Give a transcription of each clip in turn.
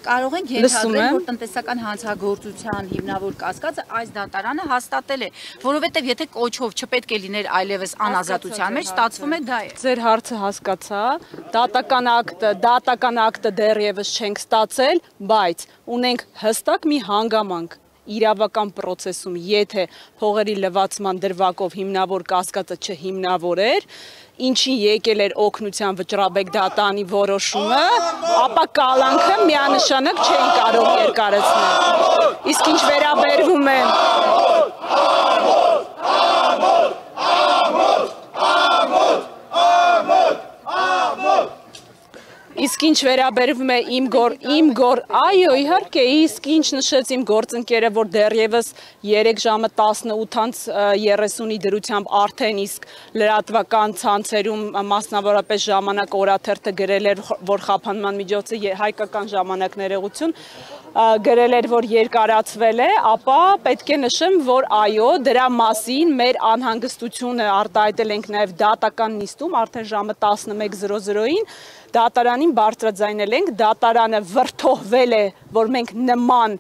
Կարող ենք ենթադրել, որ տնտեսական հանցագործության հիմնավոր կասկածը այս դատարանը հաստատել է, որովհետև եթե կոչով չպետք է լիներ այլևս անազատության մեջ, ստացվում է դա է։ Ձեր հարցը հասկացա, դատական ակտը դեռևս չենք ստացել, բայց ունենք հստակ մի հանգամանք իրավական պրոցեսում, եթե փողերի լվացման դրվագով հիմնավոր կասկածը չհիմնավոր էր, ինչին եկել էր օգնության Վճռաբեկ դատանի որոշումը, ապա կալանքը միանշանակ չէին կարող երկարացնել։ Իսկ ինչ վերաբերվում է Իսկ ինչ վերաբերվում է այո, իհարկե, իսկ ինչ նշեց իմ գործընկերը, որ դեռևս 3 ժամը 18:30-ի դրությամբ արդեն իսկ լրատվական ցանցերում մասնավորապես ժամանակ օրաթերթը գրել էր, որ խափանման միջոցը հայկական ժամանակ ներողություն գրել էր, որ երկարացվել է, ապա պետք է նշեմ, որ այո, դրա մասին մեր անհանգստությունը արտահայտել ենք նաև դատական նիստում, արդեն ժամը 11:00-ին դատարանին բարձրաձայնել ենք, դատարանը վրդովվել է, որ մենք նման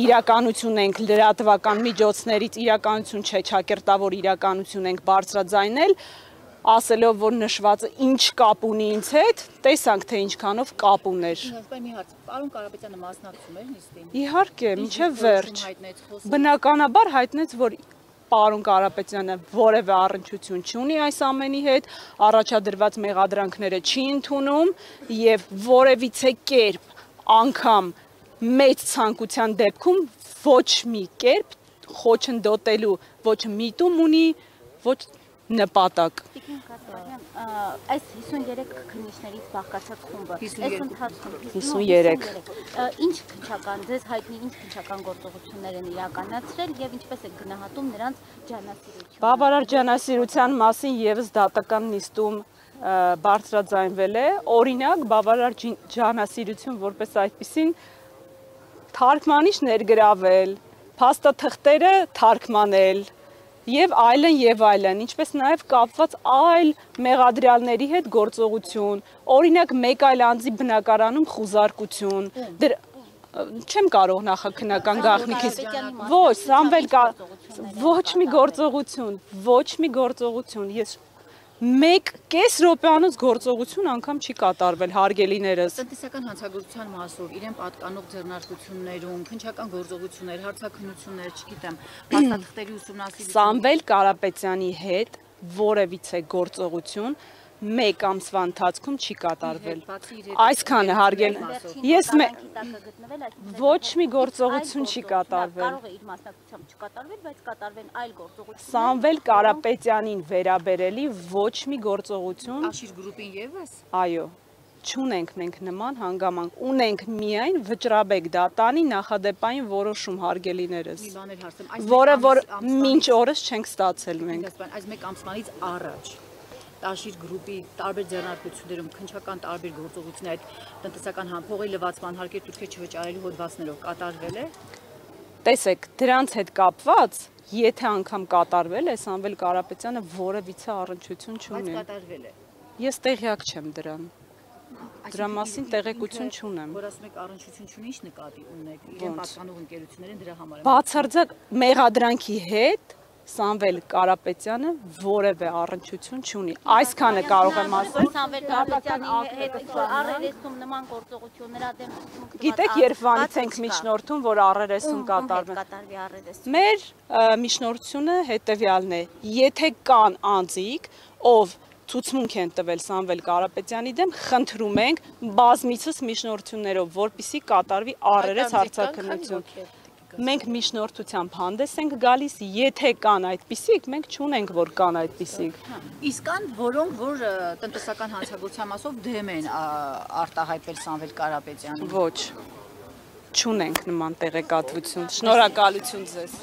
իրականություն ենք լրատվական միջոցներից, իրականություն չէ, ճակերտավոր իրականություն ենք բարձրաձայնել, ասելով, որ նշվածը ինչ կապ ունի ինձ հետ, տեսանք, թե ինչքանով կապ ուներ։ Մի հարց, պարոն Կարապետյանը մասնակցում էր նիստին։ Իհարկե, մինչև վերջ։ Բնականաբար հայտնեց, որ պարոն Կարապետյանը որևէ առնչություն չունի այս ամենի հետ, առաջադրված մեղադրանքները չի ընդունում եւ որևիցե կերպ անգամ մեծ ցանկության դեպքում ոչ մի կերպ խոչընդոտելու ոչ միտում ունի, ոչ նպատակ։ Այս 53 քննիչներից բաղկացած խումբը, այս ընթացքում 53 ինչ քննչական, ձեզ հայտնի ինչ քննչական գործողություններ են իրականացրել եւ ինչպես է գնահատում նրանց ջանասիրությունը։ Բավարար ջանասիրության մասին եւս դատական նիստում բարձրաձայնվել է, օրինակ բավարար ջանասիրություն որպես այդպիսին թարգմանիչ ներգրավել, փաստաթղթերը թարգմանել եւ այլն, ինչպես նաեւ կապված այլ մեղադրյալների հետ գործողություն, օրինակ մեկ այլ անձի բնակարանում խուզարկություն, չեմ կարող նախաքննական գաղտնիքից, ոչ, Սամվել ոչ մի գործողություն, ես մեկ կես րոպեանոց գործողություն անգամ չի կատարվել, հարգելիներս։ Տնտեսական հանցագործության մասով իրեն պատկանող ձեռնարկություններում, քննչական գործողություններ, հարցաքննություններ, չգիտեմ, փաստաթղթերի ուսումնասիրություն։ Սամվել Կարապետյանի հետ որևիցե գործողություն մեկ ամսվա ընթացքում չի կատարվել։ Այսքանը հարգել։ Ես ոչ մի գործողություն չի կատարվել։ Կարող է իր մասնակցությամբ չկատարվել, բայց կատարվեն այլ գործողություններ։ Սամվել Կարապետյանին վերաբերելի ոչ մի գործողություն։ Աշիր գրուպին եւս։ Այո, չունենք մենք նման հանգամանք, ունենք միայն Վճռաբեկ դատանի նախադեպային որոշում, հարգելիներս, որը որ մինչ օրս չենք ստացել մենք։ Այս մեկ ամսվանից առաջ Աշիր գրուպի տարբեր ձեռնարկություններում քննչական տարբեր գործողություններ այդ տնտեսական փողի լվացման հարկեր թուրքեր չվճարելու հոդվածներով կատարվել է։ Տեսեք, դրանց հետ կապված, եթե անգամ կատարվել է, Սամվել Կարապետյանը որևիցե առնչություն չունի։ Բայց կատարվել է։ Ես տեղյակ չեմ դրան։ Դրա մասին տեղեկություն չունեմ։ Որ ասում եք առնչություն չունի, ինչ նկատի ունեք, իրեն պատկանող ընկերություններ են դրա համար։ Բացարձակ մեղադրանքի հետ Սամվել Կարապետյանը որևէ առնչություն չունի։ Այսքանը կարող եմ ասել։ Սամվել Կարապետյանի հետ առերեսում նման գործողություններ ադեմ։ Գիտեք, երբ վանից ենք միջնորդում, որ առերեսում կատարվի։ Մեր միջնորդությունը հետևյալն է. եթե կան անձիկ, ով ցուցմունք են տվել Սամվել Կարապետյանի դեմ, խնդրում ենք բազմիցս միջնորդություններով, որպեսզի կատարվի առերես հարցաքննություն։ Մենք միջնորդությամբ հանդես ենք գալիս, եթե կան այդպիսիք, մենք չունենք, որ կան այդպիսիք։ Իսկ կան, որոնք որ տնտեսական հանցագործության մասով դեմ են արտահայտվել Սամվել Կարապետյանին։ Ոչ, չունենք նման տեղեկատվություն։ Շնորհակալություն ձեզ։